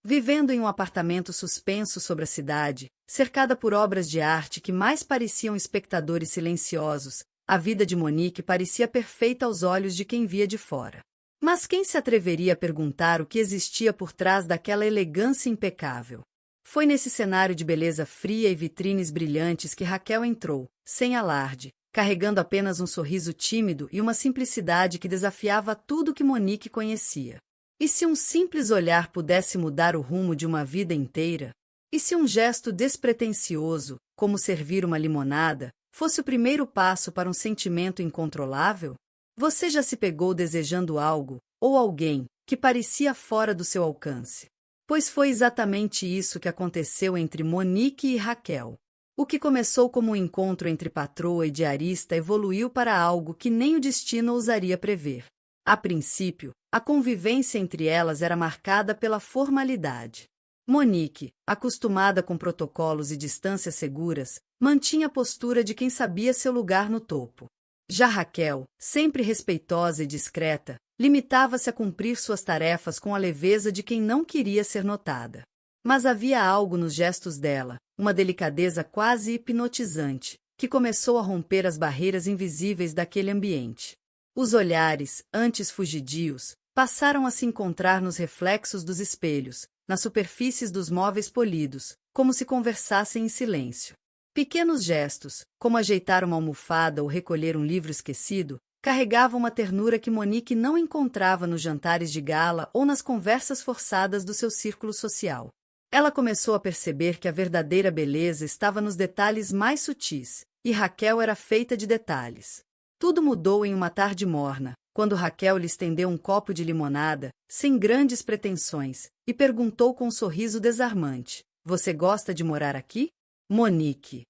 Vivendo em um apartamento suspenso sobre a cidade, cercada por obras de arte que mais pareciam espectadores silenciosos, a vida de Monique parecia perfeita aos olhos de quem via de fora. Mas quem se atreveria a perguntar o que existia por trás daquela elegância impecável? Foi nesse cenário de beleza fria e vitrines brilhantes que Raquel entrou, sem alarde, carregando apenas um sorriso tímido e uma simplicidade que desafiava tudo que Monique conhecia. E se um simples olhar pudesse mudar o rumo de uma vida inteira? E se um gesto despretensioso, como servir uma limonada, fosse o primeiro passo para um sentimento incontrolável? Você já se pegou desejando algo, ou alguém, que parecia fora do seu alcance? Pois foi exatamente isso que aconteceu entre Monique e Raquel. O que começou como um encontro entre patroa e diarista evoluiu para algo que nem o destino ousaria prever. A princípio, a convivência entre elas era marcada pela formalidade. Monique, acostumada com protocolos e distâncias seguras, mantinha a postura de quem sabia seu lugar no topo. Já Raquel, sempre respeitosa e discreta, limitava-se a cumprir suas tarefas com a leveza de quem não queria ser notada. Mas havia algo nos gestos dela, uma delicadeza quase hipnotizante, que começou a romper as barreiras invisíveis daquele ambiente. Os olhares, antes fugidios, passaram a se encontrar nos reflexos dos espelhos, nas superfícies dos móveis polidos, como se conversassem em silêncio. Pequenos gestos, como ajeitar uma almofada ou recolher um livro esquecido, carregavam uma ternura que Monique não encontrava nos jantares de gala ou nas conversas forçadas do seu círculo social. Ela começou a perceber que a verdadeira beleza estava nos detalhes mais sutis, e Raquel era feita de detalhes. Tudo mudou em uma tarde morna, quando Raquel lhe estendeu um copo de limonada, sem grandes pretensões, e perguntou com um sorriso desarmante: "Você gosta de morar aqui?" Monique.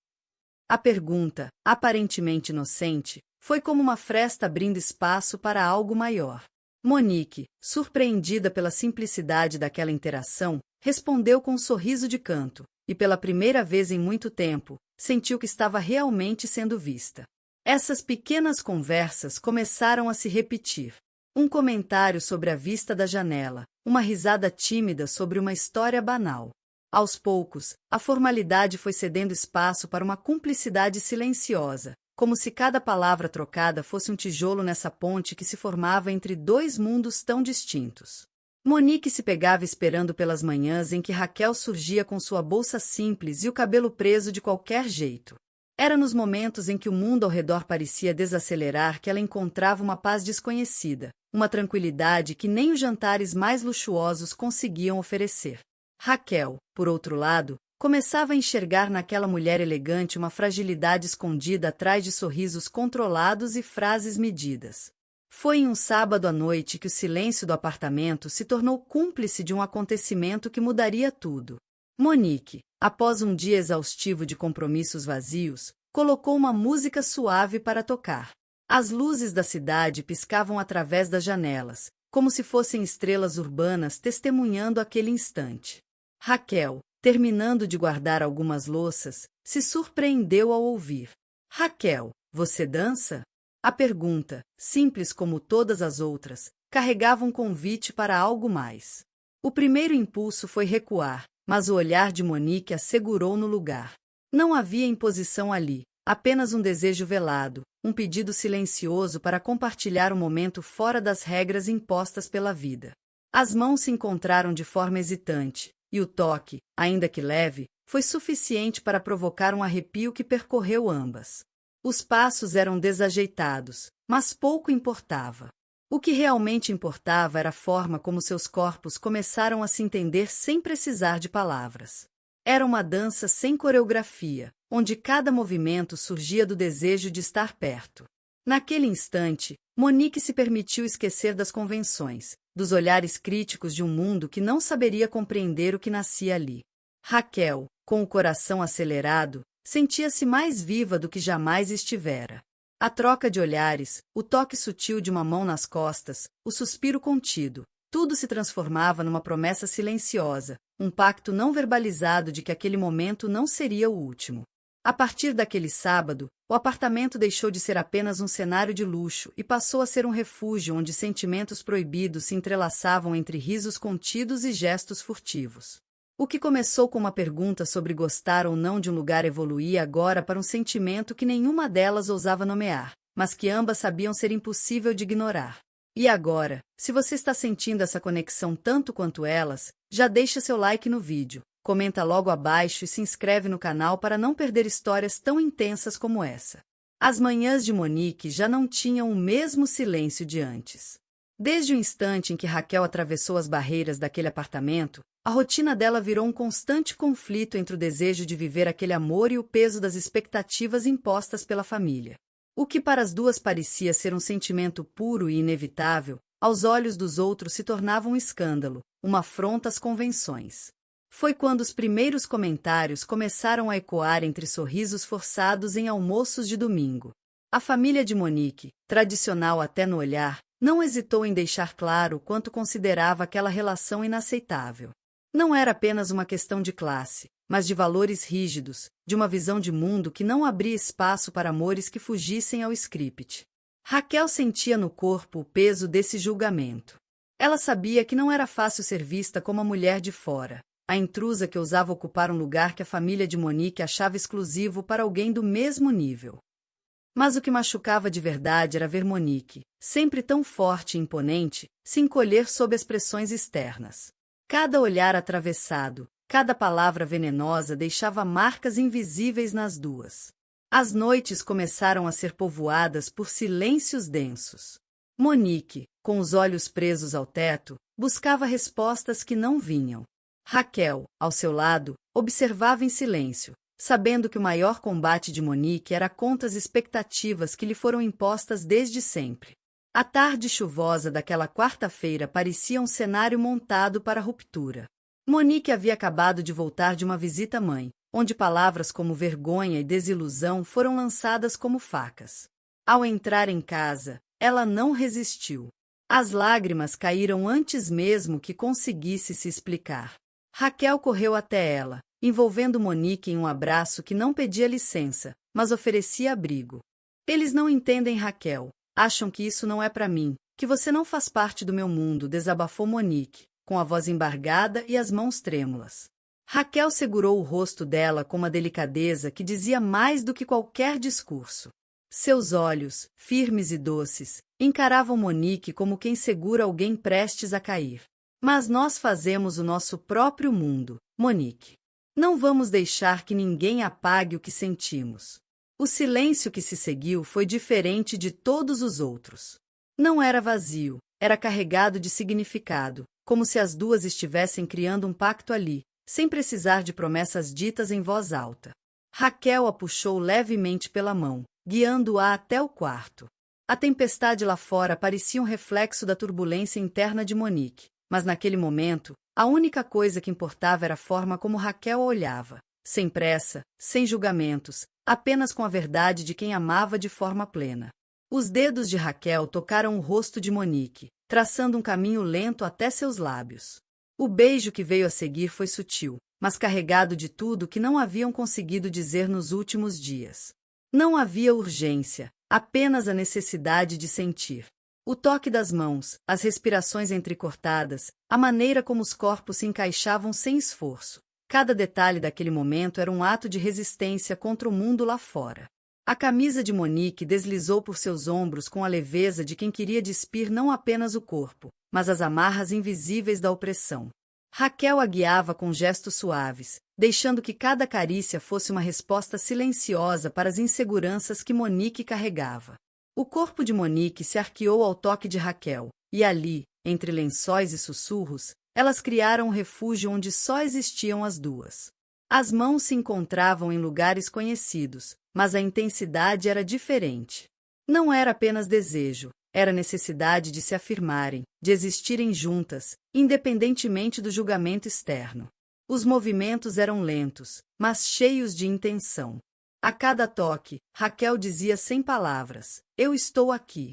A pergunta, aparentemente inocente, foi como uma fresta abrindo espaço para algo maior. Monique, surpreendida pela simplicidade daquela interação, respondeu com um sorriso de canto, e pela primeira vez em muito tempo, sentiu que estava realmente sendo vista. Essas pequenas conversas começaram a se repetir. Um comentário sobre a vista da janela, uma risada tímida sobre uma história banal. Aos poucos, a formalidade foi cedendo espaço para uma cumplicidade silenciosa, como se cada palavra trocada fosse um tijolo nessa ponte que se formava entre dois mundos tão distintos. Monique se pegava esperando pelas manhãs em que Raquel surgia com sua bolsa simples e o cabelo preso de qualquer jeito. Era nos momentos em que o mundo ao redor parecia desacelerar que ela encontrava uma paz desconhecida, uma tranquilidade que nem os jantares mais luxuosos conseguiam oferecer. Raquel, por outro lado, começava a enxergar naquela mulher elegante uma fragilidade escondida atrás de sorrisos controlados e frases medidas. Foi em um sábado à noite que o silêncio do apartamento se tornou cúmplice de um acontecimento que mudaria tudo. Monique, após um dia exaustivo de compromissos vazios, colocou uma música suave para tocar. As luzes da cidade piscavam através das janelas, como se fossem estrelas urbanas testemunhando aquele instante. Raquel, terminando de guardar algumas louças, se surpreendeu ao ouvir: "Raquel, você dança?" A pergunta, simples como todas as outras, carregava um convite para algo mais. O primeiro impulso foi recuar, mas o olhar de Monique a segurou no lugar. Não havia imposição ali, apenas um desejo velado, um pedido silencioso para compartilhar um momento fora das regras impostas pela vida. As mãos se encontraram de forma hesitante, e o toque, ainda que leve, foi suficiente para provocar um arrepio que percorreu ambas. Os passos eram desajeitados, mas pouco importava. O que realmente importava era a forma como seus corpos começaram a se entender sem precisar de palavras. Era uma dança sem coreografia, onde cada movimento surgia do desejo de estar perto. Naquele instante, Monique se permitiu esquecer das convenções, dos olhares críticos de um mundo que não saberia compreender o que nascia ali. Raquel, com o coração acelerado, sentia-se mais viva do que jamais estivera. A troca de olhares, o toque sutil de uma mão nas costas, o suspiro contido, tudo se transformava numa promessa silenciosa, um pacto não verbalizado de que aquele momento não seria o último. A partir daquele sábado, o O apartamento deixou de ser apenas um cenário de luxo e passou a ser um refúgio onde sentimentos proibidos se entrelaçavam entre risos contidos e gestos furtivos. O que começou com uma pergunta sobre gostar ou não de um lugar evoluía agora para um sentimento que nenhuma delas ousava nomear, mas que ambas sabiam ser impossível de ignorar. E agora, se você está sentindo essa conexão tanto quanto elas, já deixa seu like no vídeo, comenta logo abaixo e se inscreve no canal para não perder histórias tão intensas como essa. As manhãs de Monique já não tinham o mesmo silêncio de antes. Desde o instante em que Raquel atravessou as barreiras daquele apartamento, a rotina dela virou um constante conflito entre o desejo de viver aquele amor e o peso das expectativas impostas pela família. O que para as duas parecia ser um sentimento puro e inevitável, aos olhos dos outros se tornava um escândalo, uma afronta às convenções. Foi quando os primeiros comentários começaram a ecoar entre sorrisos forçados em almoços de domingo. A família de Monique, tradicional até no olhar, não hesitou em deixar claro quanto considerava aquela relação inaceitável. Não era apenas uma questão de classe, mas de valores rígidos, de uma visão de mundo que não abria espaço para amores que fugissem ao script. Raquel sentia no corpo o peso desse julgamento. Ela sabia que não era fácil ser vista como a mulher de fora, a intrusa que ousava ocupar um lugar que a família de Monique achava exclusivo para alguém do mesmo nível. Mas o que machucava de verdade era ver Monique, sempre tão forte e imponente, se encolher sob as pressões externas. Cada olhar atravessado, cada palavra venenosa deixava marcas invisíveis nas duas. As noites começaram a ser povoadas por silêncios densos. Monique, com os olhos presos ao teto, buscava respostas que não vinham. Raquel, ao seu lado, observava em silêncio, sabendo que o maior combate de Monique era contra as expectativas que lhe foram impostas desde sempre. A tarde chuvosa daquela quarta-feira parecia um cenário montado para a ruptura. Monique havia acabado de voltar de uma visita à mãe, onde palavras como vergonha e desilusão foram lançadas como facas. Ao entrar em casa, ela não resistiu. As lágrimas caíram antes mesmo que conseguisse se explicar. Raquel correu até ela, envolvendo Monique em um abraço que não pedia licença, mas oferecia abrigo. Eles não entendem, Raquel. Acham que isso não é para mim, que você não faz parte do meu mundo, desabafou Monique, com a voz embargada e as mãos trêmulas. Raquel segurou o rosto dela com uma delicadeza que dizia mais do que qualquer discurso. Seus olhos, firmes e doces, encaravam Monique como quem segura alguém prestes a cair. Mas nós fazemos o nosso próprio mundo, Monique. Não vamos deixar que ninguém apague o que sentimos. O silêncio que se seguiu foi diferente de todos os outros. Não era vazio, era carregado de significado, como se as duas estivessem criando um pacto ali, sem precisar de promessas ditas em voz alta. Raquel a puxou levemente pela mão, guiando-a até o quarto. A tempestade lá fora parecia um reflexo da turbulência interna de Monique, mas naquele momento, a única coisa que importava era a forma como Raquel a olhava, sem pressa, sem julgamentos, apenas com a verdade de quem amava de forma plena. Os dedos de Raquel tocaram o rosto de Monique, traçando um caminho lento até seus lábios. O beijo que veio a seguir foi sutil, mas carregado de tudo que não haviam conseguido dizer nos últimos dias. Não havia urgência, apenas a necessidade de sentir. O toque das mãos, as respirações entrecortadas, a maneira como os corpos se encaixavam sem esforço. Cada detalhe daquele momento era um ato de resistência contra o mundo lá fora. A camisa de Monique deslizou por seus ombros com a leveza de quem queria despir não apenas o corpo, mas as amarras invisíveis da opressão. Raquel a guiava com gestos suaves, deixando que cada carícia fosse uma resposta silenciosa para as inseguranças que Monique carregava. O corpo de Monique se arqueou ao toque de Raquel, e ali, entre lençóis e sussurros, elas criaram um refúgio onde só existiam as duas. As mãos se encontravam em lugares conhecidos, mas a intensidade era diferente. Não era apenas desejo, era necessidade de se afirmarem, de existirem juntas, independentemente do julgamento externo. Os movimentos eram lentos, mas cheios de intenção. A cada toque, Raquel dizia sem palavras, "Eu estou aqui."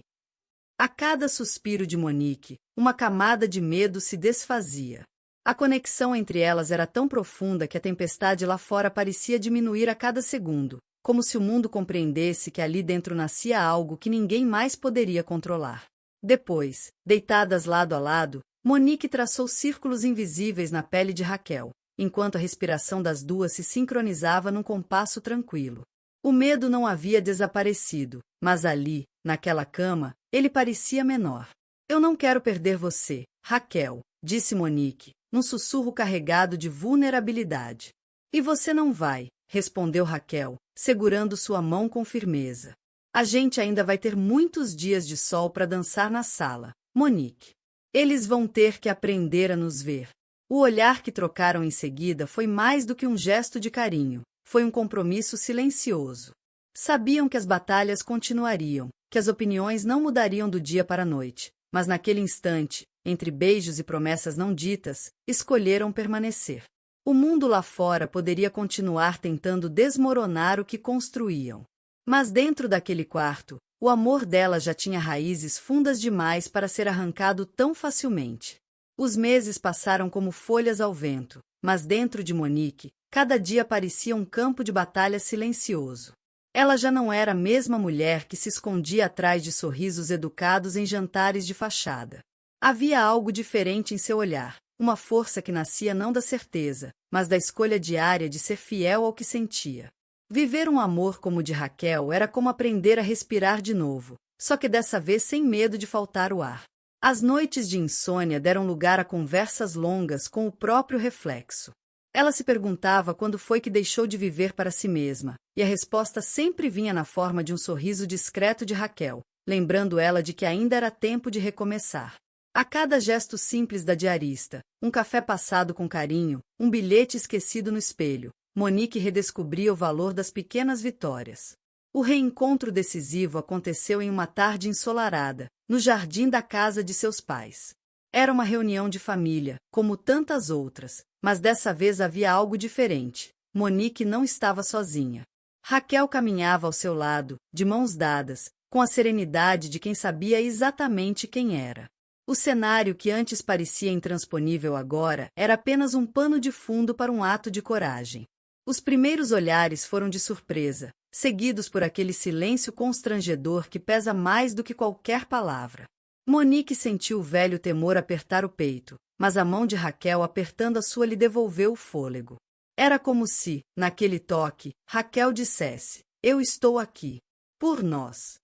A cada suspiro de Monique, uma camada de medo se desfazia. A conexão entre elas era tão profunda que a tempestade lá fora parecia diminuir a cada segundo, como se o mundo compreendesse que ali dentro nascia algo que ninguém mais poderia controlar. Depois, deitadas lado a lado, Monique traçou círculos invisíveis na pele de Raquel, enquanto a respiração das duas se sincronizava num compasso tranquilo. O medo não havia desaparecido, mas ali, naquela cama, ele parecia menor. Eu não quero perder você, Raquel, disse Monique, num sussurro carregado de vulnerabilidade. E você não vai, respondeu Raquel, segurando sua mão com firmeza. A gente ainda vai ter muitos dias de sol para dançar na sala, Monique. Eles vão ter que aprender a nos ver. O olhar que trocaram em seguida foi mais do que um gesto de carinho, foi um compromisso silencioso. Sabiam que as batalhas continuariam, que as opiniões não mudariam do dia para a noite, mas naquele instante, entre beijos e promessas não ditas, escolheram permanecer. O mundo lá fora poderia continuar tentando desmoronar o que construíam. Mas dentro daquele quarto, o amor dela já tinha raízes fundas demais para ser arrancado tão facilmente. Os meses passaram como folhas ao vento, mas dentro de Monique, cada dia parecia um campo de batalha silencioso. Ela já não era a mesma mulher que se escondia atrás de sorrisos educados em jantares de fachada. Havia algo diferente em seu olhar, uma força que nascia não da certeza, mas da escolha diária de ser fiel ao que sentia. Viver um amor como o de Raquel era como aprender a respirar de novo, só que dessa vez sem medo de faltar o ar. As noites de insônia deram lugar a conversas longas com o próprio reflexo. Ela se perguntava quando foi que deixou de viver para si mesma, e a resposta sempre vinha na forma de um sorriso discreto de Raquel, lembrando ela de que ainda era tempo de recomeçar. A cada gesto simples da diarista, um café passado com carinho, um bilhete esquecido no espelho, Monique redescobria o valor das pequenas vitórias. O reencontro decisivo aconteceu em uma tarde ensolarada, no jardim da casa de seus pais. Era uma reunião de família, como tantas outras, mas dessa vez havia algo diferente. Monique não estava sozinha. Raquel caminhava ao seu lado, de mãos dadas, com a serenidade de quem sabia exatamente quem era. O cenário que antes parecia intransponível agora era apenas um pano de fundo para um ato de coragem. Os primeiros olhares foram de surpresa, seguidos por aquele silêncio constrangedor que pesa mais do que qualquer palavra. Monique sentiu o velho temor apertar o peito, mas a mão de Raquel apertando a sua lhe devolveu o fôlego. Era como se, naquele toque, Raquel dissesse: "Eu estou aqui. Por nós."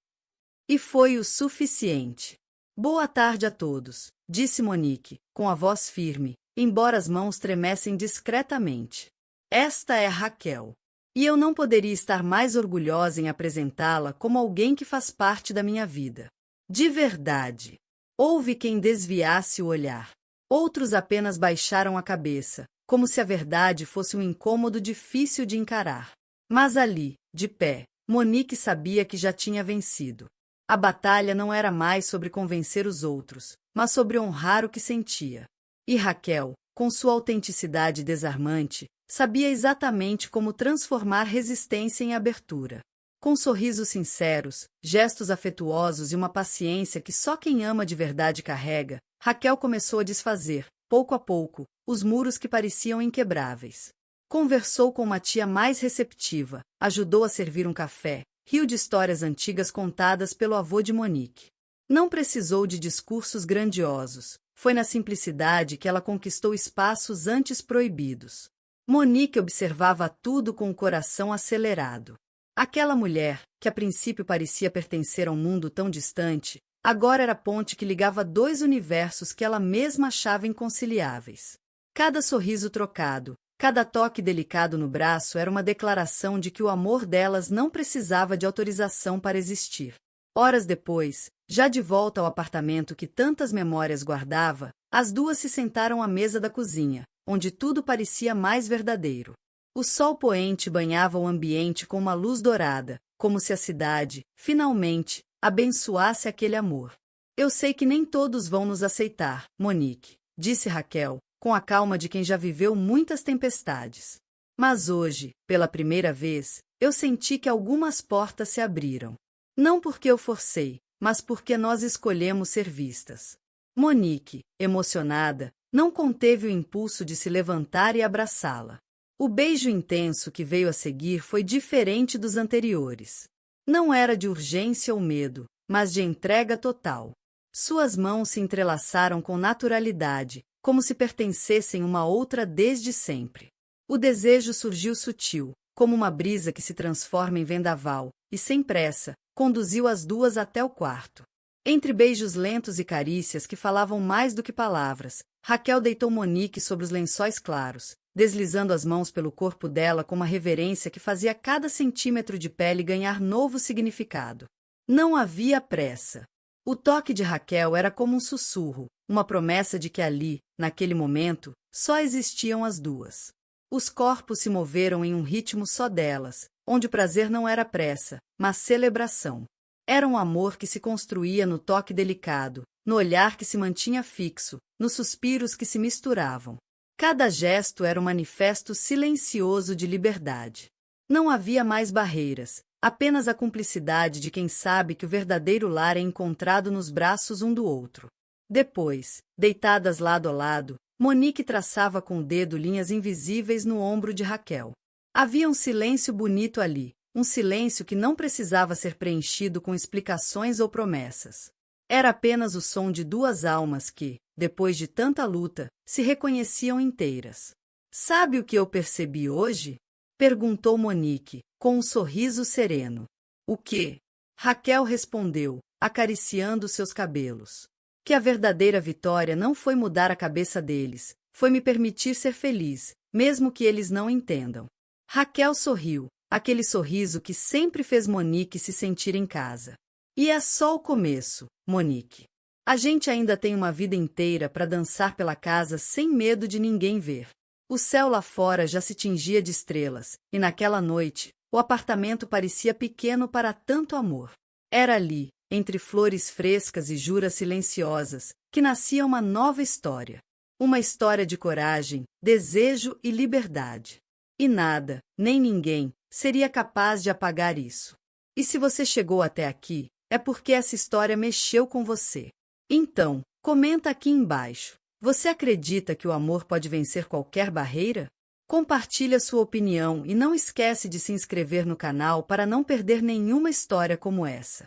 E foi o suficiente. "Boa tarde a todos", disse Monique, com a voz firme, embora as mãos tremessem discretamente. "Esta é Raquel. E eu não poderia estar mais orgulhosa em apresentá-la como alguém que faz parte da minha vida. De verdade." Houve quem desviasse o olhar. Outros apenas baixaram a cabeça, como se a verdade fosse um incômodo difícil de encarar. Mas ali, de pé, Monique sabia que já tinha vencido. A batalha não era mais sobre convencer os outros, mas sobre honrar o que sentia. E Raquel, com sua autenticidade desarmante, sabia exatamente como transformar resistência em abertura. Com sorrisos sinceros, gestos afetuosos e uma paciência que só quem ama de verdade carrega, Raquel começou a desfazer, pouco a pouco, os muros que pareciam inquebráveis. Conversou com uma tia mais receptiva, ajudou a servir um café, riu de histórias antigas contadas pelo avô de Monique. Não precisou de discursos grandiosos, foi na simplicidade que ela conquistou espaços antes proibidos. Monique observava tudo com o coração acelerado. Aquela mulher, que a princípio parecia pertencer a um mundo tão distante, agora era a ponte que ligava dois universos que ela mesma achava inconciliáveis. Cada sorriso trocado, cada toque delicado no braço era uma declaração de que o amor delas não precisava de autorização para existir. Horas depois, já de volta ao apartamento que tantas memórias guardava, as duas se sentaram à mesa da cozinha, onde tudo parecia mais verdadeiro. O sol poente banhava o ambiente com uma luz dourada, como se a cidade, finalmente, abençoasse aquele amor. "Eu sei que nem todos vão nos aceitar, Monique", disse Raquel, com a calma de quem já viveu muitas tempestades. "Mas hoje, pela primeira vez, eu senti que algumas portas se abriram. Não porque eu forcei, mas porque nós escolhemos ser vistas." Monique, emocionada, não conteve o impulso de se levantar e abraçá-la. O beijo intenso que veio a seguir foi diferente dos anteriores. Não era de urgência ou medo, mas de entrega total. Suas mãos se entrelaçaram com naturalidade, como se pertencessem uma outra desde sempre. O desejo surgiu sutil, como uma brisa que se transforma em vendaval, e sem pressa, conduziu as duas até o quarto. Entre beijos lentos e carícias que falavam mais do que palavras, Raquel deitou Monique sobre os lençóis claros, deslizando as mãos pelo corpo dela com uma reverência que fazia cada centímetro de pele ganhar novo significado. Não havia pressa. O toque de Raquel era como um sussurro, uma promessa de que ali, naquele momento, só existiam as duas. Os corpos se moveram em um ritmo só delas, onde o prazer não era pressa, mas celebração. Era um amor que se construía no toque delicado, no olhar que se mantinha fixo, nos suspiros que se misturavam. Cada gesto era um manifesto silencioso de liberdade. Não havia mais barreiras, apenas a cumplicidade de quem sabe que o verdadeiro lar é encontrado nos braços um do outro. Depois, deitadas lado a lado, Monique traçava com o dedo linhas invisíveis no ombro de Raquel. Havia um silêncio bonito ali, um silêncio que não precisava ser preenchido com explicações ou promessas. Era apenas o som de duas almas que, depois de tanta luta, se reconheciam inteiras. "Sabe o que eu percebi hoje?" perguntou Monique, com um sorriso sereno. "O quê?" Raquel respondeu, acariciando seus cabelos. "Que a verdadeira vitória não foi mudar a cabeça deles, foi me permitir ser feliz, mesmo que eles não entendam." Raquel sorriu, aquele sorriso que sempre fez Monique se sentir em casa. "E é só o começo, Monique. A gente ainda tem uma vida inteira para dançar pela casa sem medo de ninguém ver." O céu lá fora já se tingia de estrelas, e naquela noite, o apartamento parecia pequeno para tanto amor. Era ali, entre flores frescas e juras silenciosas, que nascia uma nova história. Uma história de coragem, desejo e liberdade. E nada, nem ninguém, seria capaz de apagar isso. E se você chegou até aqui, é porque essa história mexeu com você. Então, comenta aqui embaixo. Você acredita que o amor pode vencer qualquer barreira? Compartilhe sua opinião e não esquece de se inscrever no canal para não perder nenhuma história como essa.